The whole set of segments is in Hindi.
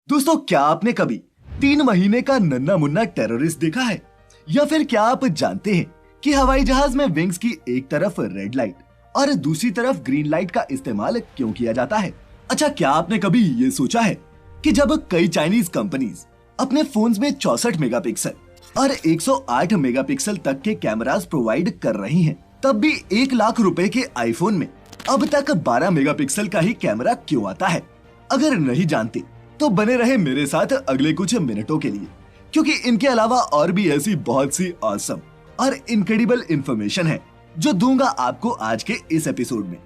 दोस्तों, क्या आपने कभी 3 महीने का नन्हा मुन्ना टेररिस्ट देखा है? या फिर क्या आप जानते हैं कि हवाई जहाज में विंग्स की एक तरफ रेड लाइट और दूसरी तरफ ग्रीन लाइट का इस्तेमाल क्यों किया जाता है? अच्छा, क्या आपने कभी ये सोचा है कि जब कई चाइनीज कंपनीज अपने फोन्स में 64 मेगापिक्सल और 108 मेगापिक्सल तक के कैमरास प्रोवाइड कर रही हैं, तब भी 1 लाख रुपए के आईफोन में अब तक 12 मेगापिक्सल का ही कैमरा क्यों आता है? अगर नहीं जानते तो बने रहे मेरे साथ अगले कुछ मिनटों के लिए, क्योंकि इनके अलावा और भी ऐसी बहुत सी ऑसम और इनक्रेडिबल इंफॉर्मेशन है जो दूंगा आपको आज के इस एपिसोड में।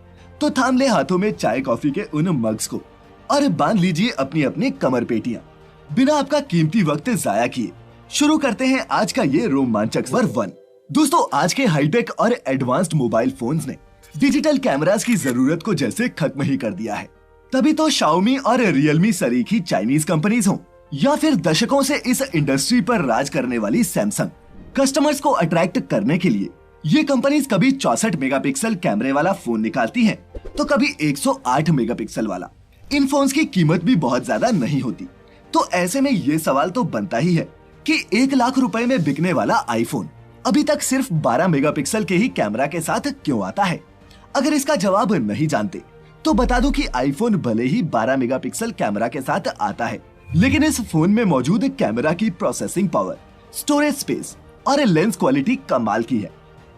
तो थाम ले हाथों में चाय कॉफी के उन मग्स को और बांध लीजिए अपनी अपनी कमर पेटियां। बिना आपका कीमती वक्त जाया किए शुरू करते हैं आज का ये रोमांचक नंबर 1। दोस्तों, आज के हाईटेक और एडवांस्ड मोबाइल फोन्स ने डिजिटल कैमरास की जरूरत को जैसे खत्म ही कर दिया है। तभी तो शाओमी और रियलमी सरीखी चाइनीज कंपनीज हों या फिर दशकों से इस इंडस्ट्री पर राज करने वाली सैमसंग, कस्टमर्स को अट्रैक्ट करने के लिए ये कंपनीज कभी 64 मेगापिक्सल कैमरे वाला फोन निकालती हैं, तो कभी 108 मेगापिक्सल वाला। इन फोन्स की कीमत भी बहुत ज्यादा नहीं होती, तो ऐसे में ये सवाल तो बनता ही है कि 1 लाख रुपए में बिकने वाला आईफोन अभी तक सिर्फ 12 मेगापिक्सल के ही कैमरा के साथ क्यों आता है? अगर इसका जवाब नहीं जानते तो बता दूं कि आईफोन भले ही 12 मेगापिक्सल कैमरा के साथ आता है, लेकिन इस फोन में मौजूद कैमरा की प्रोसेसिंग पावर, स्टोरेज स्पेस और लेंस क्वालिटी कमाल की है।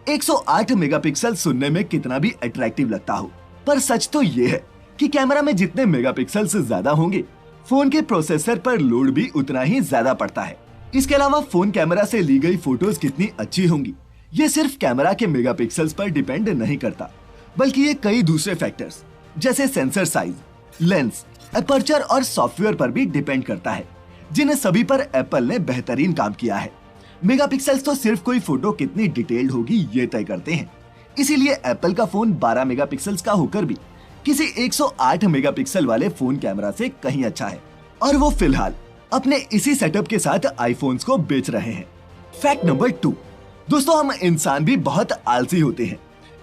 108 मेगापिक्सल सुनने में कितना भी अट्रैक्टिव लगता हो, पर सच तो ये है कि कैमरा में जितने मेगापिक्सल से ज्यादा होंगे, फोन के प्रोसेसर पर लोड भी उतना ही ज्यादा पड़ता है। इसके अलावा फोन कैमरा से ली गई फोटोज कितनी अच्छी होंगी, ये सिर्फ कैमरा के मेगापिक्सल्स पर डिपेंड नहीं करता, बल्कि ये कई दूसरे फैक्टर्स जैसे सेंसर साइज, लेंस, अपर्चर और सॉफ्टवेयर पर भी डिपेंड करता है, जिन्हें सभी पर एप्पल ने बेहतरीन काम किया है। मेगापिक्सल्स तो सिर्फ कोई फोटो कितनी डिटेल्ड होगी ये तय करते हैं, इसीलिए एप्पल का फोन 12 मेगापिक्सल्स का होकर भी किसी 108 मेगापिक्सल वाले फोन कैमरा से कहीं अच्छा है, और वो फिलहाल अपने इसी सेटअप के साथ आईफोन्स को बेच रहे हैं। Fact number 2। दोस्तों, हम इंसान भी बहुत आलसी होते हैं,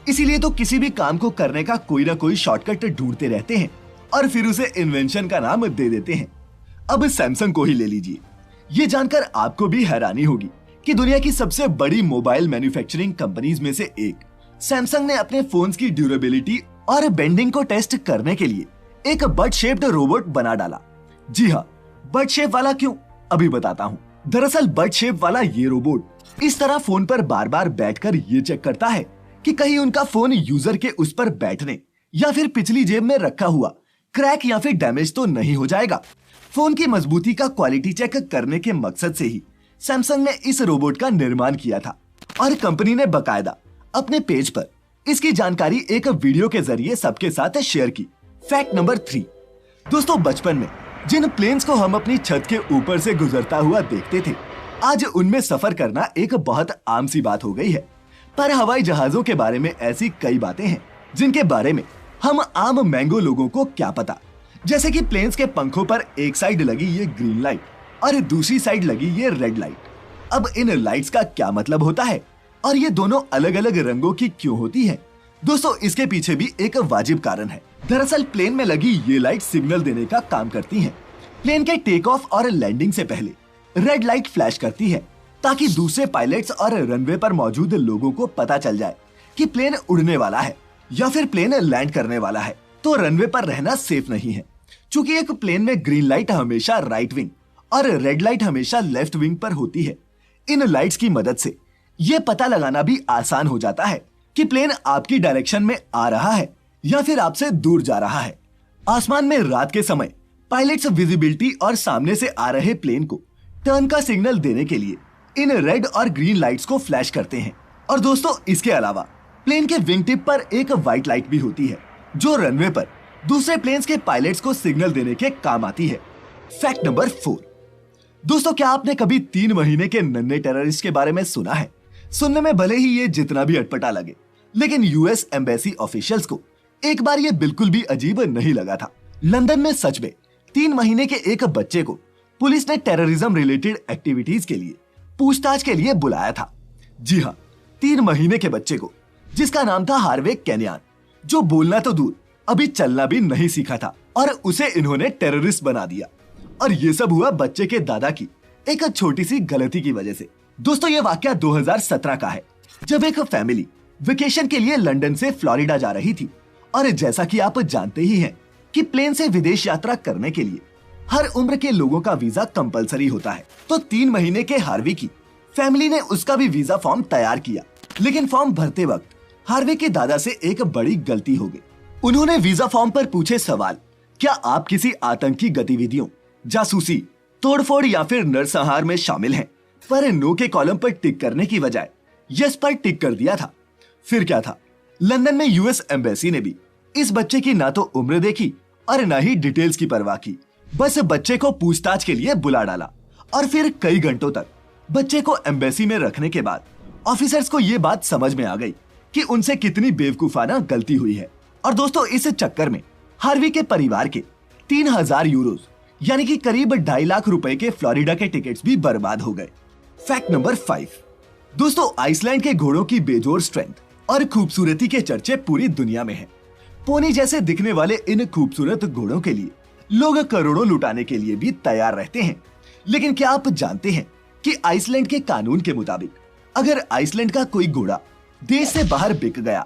इसीलिए तो किसी भी काम को करने का कोई ना कोई शॉर्टकट ढूंढते रहते हैं और फिर उसे इन्वेंशन का नाम दे देते हैं। अब सैमसंग को ही ले लीजिए। ये जानकर आपको भी हैरानी होगी कि दुनिया की सबसे बड़ी मोबाइल मैन्युफैक्चरिंग कंपनीज में से एक सैमसंग ने अपने फोन्स की ड्यूरेबिलिटी और बेंडिंग को टेस्ट करने के लिए एक बर्ड शेप्ड रोबोट बना डाला। जी हाँ, बर्ड शेप वाला क्यों, अभी बताता हूँ। दरअसल बर्ड शेप वाला ये रोबोट इस तरह फोन पर बार बार बैठकर ये चेक करता है कि कहीं उनका फोन यूजर के उस पर बैठने या फिर पिछली जेब में रखा हुआ क्रैक या फिर डैमेज तो नहीं हो जाएगा। फोन की मजबूती का क्वालिटी चेक करने के मकसद से ही सैमसंग ने इस रोबोट का निर्माण किया था, और कंपनी ने बकायदा अपने पेज पर इसकी जानकारी एक वीडियो के जरिए सबके साथ शेयर की। Fact number 3। दोस्तों, बचपन में जिन प्लेन्स को हम अपनी छत के ऊपर से गुजरता हुआ देखते थे, आज उनमें सफर करना एक बहुत आम सी बात हो गई है। पर हवाई जहाजों के बारे में ऐसी कई बातें हैं जिनके बारे में हम आम मैंगो लोगों को क्या पता। जैसे कि प्लेन्स के पंखों पर एक साइड लगी ये ग्रीन लाइट और दूसरी साइड लगी ये रेड लाइट। अब इन लाइट्स का क्या मतलब होता है और ये दोनों अलग अलग रंगों की क्यों होती है? दोस्तों, इसके पीछे भी एक वाजिब कारण है। दरअसल प्लेन में लगी ये लाइट सिग्नल देने का काम करती है। प्लेन के टेक ऑफ और लैंडिंग से पहले रेड लाइट फ्लैश करती है, ताकि दूसरे पायलट्स और रनवे पर मौजूद लोगों को पता चल जाए कि प्लेन उड़ने वाला है या फिर प्लेन लैंड करने वाला है, तो रनवे पर रहना सेफ नहीं है। चूंकि एक प्लेन में ग्रीन लाइट हमेशा राइट विंग और रेड लाइट हमेशा लेफ्ट विंग पर होती है। इन लाइट्स की मदद से ये पता लगाना भी आसान हो जाता है कि प्लेन आपकी डायरेक्शन में आ रहा है या फिर आपसे दूर जा रहा है। आसमान में रात के समय पायलट्स विजिबिलिटी और सामने से आ रहे प्लेन को टर्न का सिग्नल देने के लिए इन रेड और ग्रीन लाइट्स को फ्लैश करते हैं। और दोस्तों, इसके अलावा प्लेन के विंग टिप पर एक व्हाइट लाइट भी होती है, जो रनवे पर दूसरे प्लेन्स के पायलट्स को सिग्नल देने के काम आती है। Fact number 4। दोस्तों, क्या आपने कभी 3 महीने के नन्हे टेररिस्ट के बारे में सुना है? सुनने में भले ही ये जितना भी अटपटा लगे, लेकिन यूएस एम्बेसी ऑफिशियल्स को एक बार ये बिल्कुल भी अजीब नहीं लगा था। लंदन में सच में 3 महीने के एक बच्चे को पुलिस ने टेररिज्म रिलेटेड एक्टिविटीज के लिए पूछताछ के लिए बुलाया था। जी हाँ, 3 महीने के बच्चे को, जिसका नाम था हार्वे केन्यान, जो बोलना तो दूर अभी चलना भी नहीं सीखा था, और उसे इन्होंने टेररिस्ट बना दिया। और ये सब हुआ बच्चे के दादा की एक छोटी सी गलती की वजह से। दोस्तों ये वाकया 2017 का है, जब एक फैमिली वेकेशन के लिए लंदन से फ्लोरिडा जा रही थी। और जैसा कि आप जानते ही हैं कि प्लेन से विदेश यात्रा करने के लिए हर उम्र के लोगों का वीजा कंपलसरी होता है। तो 3 महीने के हार्वी की फैमिली ने उसका भी वीजा फॉर्म तैयार किया, लेकिन फॉर्म भरते वक्त हार्वी के दादा से एक बड़ी गलती हो गई। उन्होंने वीजा फॉर्म पर पूछे सवाल, क्या आप किसी आतंकी गतिविधियों, जासूसी, तोड़फोड़ या फिर नरसंहार में शामिल हैं, पर नो के कॉलम पर टिक करने की बजाय यस पर टिक कर दिया था। फिर क्या था, लंदन में यूएस एम्बेसी ने भी इस बच्चे की ना तो उम्र देखी और ना ही डिटेल्स की परवाह की। बस बच्चे को पूछताछ के लिए बुला डाला और फिर कई घंटों तक बच्चे को एम्बेसी में रखने के बाद ऑफिसर्स को ये बात समझ में आ गई कि उनसे कितनी बेवकूफाना गलती हुई है। और दोस्तों इस चक्कर में हार्वी के परिवार के 3000 यूरोज यानी कि करीब 2.5 लाख रुपए के फ्लोरिडा के टिकट्स भी बर्बाद हो गए। Fact number 5। दोस्तों आइसलैंड के घोड़ों की बेजोड़ स्ट्रेंथ और खूबसूरती के चर्चे पूरी दुनिया में हैं। पोनी जैसे दिखने वाले इन खूबसूरत घोड़ों के लिए लोग करोड़ों लुटाने के लिए भी तैयार रहते हैं। लेकिन क्या आप जानते हैं कि आइसलैंड के कानून के मुताबिक अगर आइसलैंड का कोई घोड़ा देश से बाहर बिक गया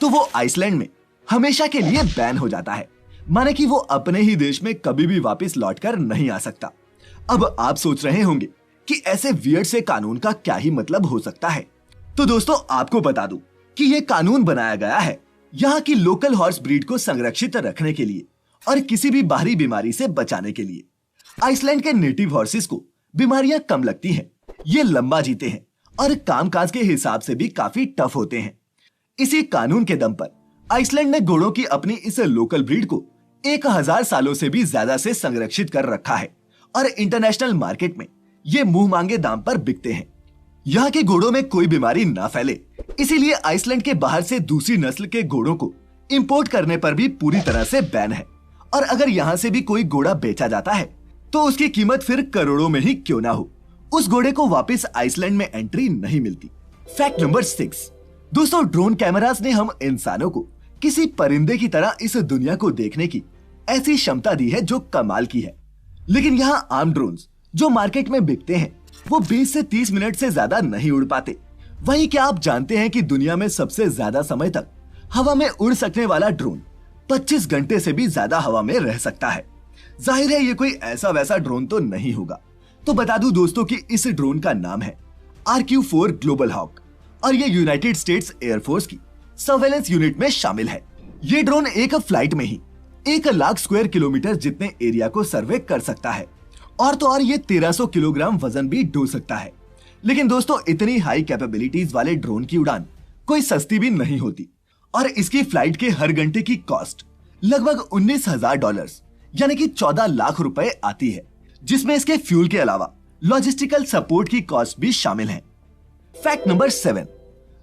तो वो आइसलैंड में हमेशा के लिए बैन हो जाता है, माने कि वो अपने ही देश में कभी भी वापस लौटकर नहीं आ सकता। अब आप सोच रहे होंगे कि ऐसे वियर्ड से कानून का क्या ही मतलब हो सकता है। तो दोस्तों आपको बता दूं कि ये कानून बनाया गया है यहाँ की लोकल हॉर्स ब्रीड को संरक्षित रखने के लिए और किसी भी बाहरी बीमारी से बचाने के लिए। आइसलैंड के नेटिव हॉर्सेस को बीमारियां कम लगती हैं, ये लंबा जीते हैं और कामकाज के हिसाब से भी काफी टफ होते हैं। इसी कानून के दम पर आइसलैंड ने घोड़ों की अपनी इस लोकल ब्रीड को 1000 सालों से भी ज्यादा से संरक्षित कर रखा है और इंटरनेशनल मार्केट में ये मुंह मांगे दाम पर बिकते हैं। यहाँ के घोड़ों में कोई बीमारी ना फैले, इसीलिए आइसलैंड के बाहर से दूसरी नस्ल के घोड़ों को इंपोर्ट करने पर भी पूरी तरह से बैन है। और अगर यहाँ से भी कोई घोड़ा बेचा जाता है तो उसकी कीमत फिर करोड़ों में ही क्यों ना हो, उस घोड़े को वापस आइसलैंड में एंट्री नहीं मिलती। Fact number 6। दोस्तों ड्रोन कैमरास ने हम इंसानों को किसी परिंदे की तरह इस दुनिया को देखने की ऐसी क्षमता दी है जो कमाल की है। लेकिन यहाँ आम ड्रोन्स जो मार्केट में बिकते हैं वो 20 से 30 मिनट से ज्यादा नहीं उड़ पाते। वहीं क्या आप जानते हैं कि दुनिया में सबसे ज्यादा समय तक हवा में उड़ सकने वाला ड्रोन 25 घंटे से भी ज्यादा हवा में रह सकता है। जाहिर है ये कोई ऐसा वैसा ड्रोन तो नहीं होगा। तो बता दूं दोस्तों कि इस ड्रोन का नाम है RQ-4 ग्लोबल हॉक और ये यूनाइटेड स्टेट्स एयरफोर्स की सर्वेलेंस यूनिट में शामिल है। ये ड्रोन एक फ्लाइट में ही 1 लाख स्क्वायर किलोमीटर जितने एरिया को सर्वे कर सकता है और तो और ये 1300 किलोग्राम वजन भी ढो सकता है। लेकिन दोस्तों इतनी हाई कैपेबिलिटीज वाले ड्रोन की उड़ान कोई सस्ती भी नहीं होती और इसकी फ्लाइट के हर घंटे की कॉस्ट लगभग $19,000 यानी कि 14 लाख रुपए आती है, जिसमें इसके फ्यूल के अलावा लॉजिस्टिकल सपोर्ट की कॉस्ट भी शामिल है। Fact number 7।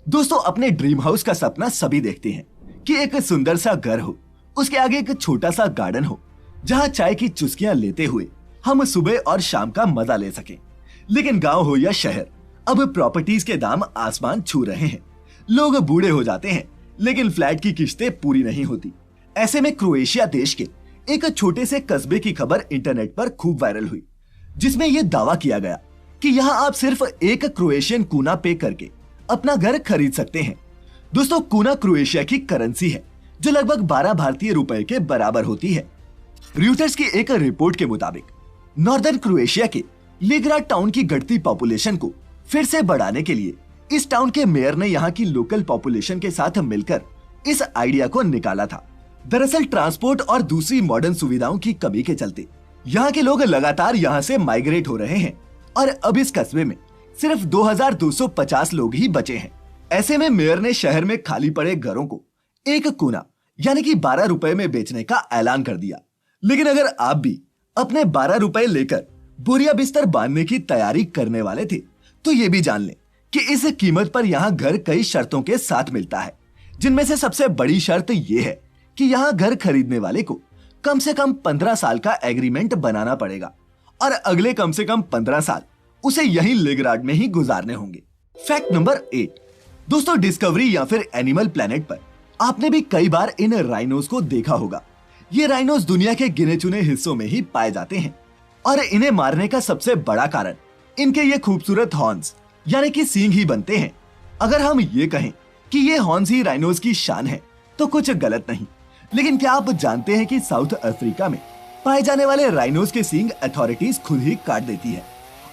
दोस्तों अपने ड्रीम हाउस का सपना सभी देखते हैं कि एक सुंदर सा घर हो, उसके आगे एक छोटा सा गार्डन हो जहां चाय की चुस्कियां लेते हुए हम सुबह और शाम का मजा ले सकें। लेकिन गांव हो या शहर, अब प्रॉपर्टीज के दाम आसमान छू रहे हैं। लोग बूढ़े हो जाते हैं लेकिन फ्लैट की किस्तें पूरी नहीं होती। ऐसे में क्रोएशिया देश के एक छोटे से कस्बे की खबर इंटरनेट पर खूब वायरल हुई, जिसमें यह दावा किया गया कि यहाँ आप सिर्फ एक क्रोएशियन कूना पे करके अपना घर खरीद सकते हैं। दोस्तों कूना क्रोएशिया की करेंसी है जो लगभग 12 भारतीय रुपए के बराबर होती है। रॉयटर्स की एक रिपोर्ट के मुताबिक नॉर्दर्न क्रोएशिया के लिग्राड टाउन की घटती पॉपुलेशन को फिर से बढ़ाने के लिए इस टाउन के मेयर ने यहाँ की लोकल पॉपुलेशन के साथ मिलकर इस आइडिया को निकाला था। दरअसल ट्रांसपोर्ट और दूसरी मॉडर्न सुविधाओं की कमी के चलते यहाँ के लोग लगातार यहाँ से माइग्रेट हो रहे हैं और अब इस कस्बे में सिर्फ 2250 लोग ही बचे हैं। ऐसे में मेयर ने शहर में खाली पड़े घरों को एक कूना यानी कि 12 रुपए में बेचने का ऐलान कर दिया। लेकिन अगर आप भी अपने 12 रुपए लेकर बोरिया बिस्तर बांधने की तैयारी करने वाले थे तो ये भी जान लें कि इस कीमत पर यहाँ घर कई शर्तों के साथ मिलता है, जिनमें से सबसे बड़ी शर्त ये है कि यहाँ घर खरीदने वाले को कम से कम 15 साल का एग्रीमेंट बनाना पड़ेगा और अगले कम से कम 15 साल उसे यही लिग्राड में ही गुजारने होंगे। Fact number 8। दोस्तों डिस्कवरी या फिर एनिमल प्लेनेट पर आपने भी कई बार इन राइनोस को देखा होगा। ये राइनोस दुनिया के गिने चुने हिस्सों में ही पाए जाते हैं और इन्हें मारने का सबसे बड़ा कारण इनके ये खूबसूरत हॉर्न्स यानी कि सींग ही बनते हैं। अगर हम ये कहें कि ये हॉर्न्स ही राइनोस की शान है तो कुछ गलत नहीं, लेकिन क्या आप जानते हैं कि साउथ अफ्रीका में पाए जाने वाले राइनोस के सींग अथॉरिटीज खुद ही काट देती है।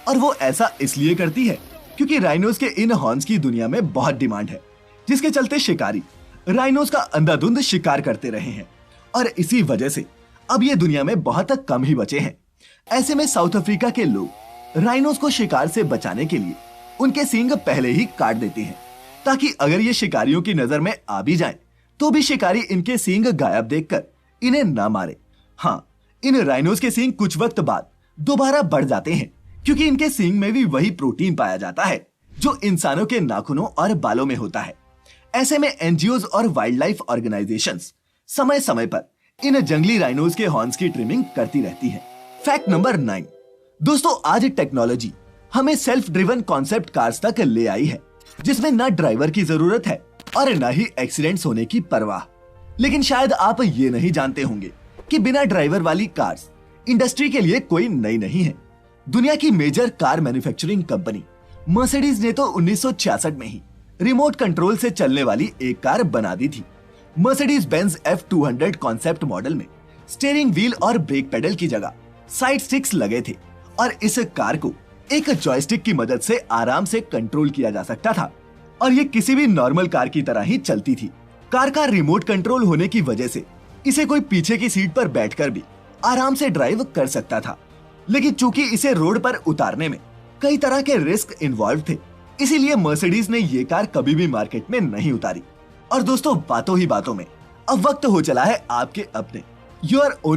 और वो ऐसा इसलिए करती है क्योंकि राइनोस के इन हॉर्न्स की दुनिया में बहुत डिमांड है, जिसके चलते शिकारी राइनोस का अंधाधुंध शिकार करते रहे हैं और इसी वजह से अब ये दुनिया में बहुत कम ही बचे हैं। ऐसे में साउथ अफ्रीका के लोग राइनोस को शिकार से बचाने के लिए उनके सींग पहले ही काट देते हैं, ताकि अगर ये शिकारियों की नजर में आ भी जाएं, तो भी शिकारी इनके सींग गायब देखकर इन्हें ना मारे। हाँ, इन राइनोस के सींग कुछ वक्त बाद दोबारा बढ़ जाते हैं, क्योंकि इनके सींग में भी वही प्रोटीन पाया जाता है जो इंसानों के नाखूनों और बालों में होता है। ऐसे में एनजीओज और वाइल्ड लाइफ ऑर्गेनाइजेशंस समय समय पर इन जंगली राइनोस के हॉर्न्स की ट्रिमिंग करती रहती है। Fact number 9। दोस्तों, आज टेक्नोलॉजी हमें सेल्फ ड्रिवन कॉन्सेप्ट कार्स तक ले आई है, जिसमें न ड्राइवर की जरूरत है और न ही एक्सीडेंट्स होने की परवाह। लेकिन शायद आप ये नहीं जानते होंगे कि बिना ड्राइवर वाली कार्स इंडस्ट्री के लिए कोई नई नहीं है। दुनिया की major car manufacturing company Mercedes ने तो 1966 में ही रिमोट कंट्रोल से चलने वाली एक कार बना दी थी। Mercedes Benz F200 concept model में स्टीयरिंग व्हील और ब्रेक पेडल की जगह साइड स्टिक्स लगे थे और इस कार को एक जॉयस्टिक की मदद से आराम से कंट्रोल किया जा सकता था और ये किसी भी नॉर्मल कार की तरह ही चलती थी। कार का रिमोट कंट्रोल होने की वजह से इसे कोई पीछे की सीट पर बैठकर भी आराम से ड्राइव कर सकता था। लेकिन चूंकि इसे रोड पर उतारने में कई तरह के रिस्क इन्वॉल्व थे, इसीलिए मर्सिडीज ने ये कार कभी भी मार्केट में नहीं उतारी। और दोस्तों, बातों ही बातों में अब वक्त हो चला है आपके अपने योर ओन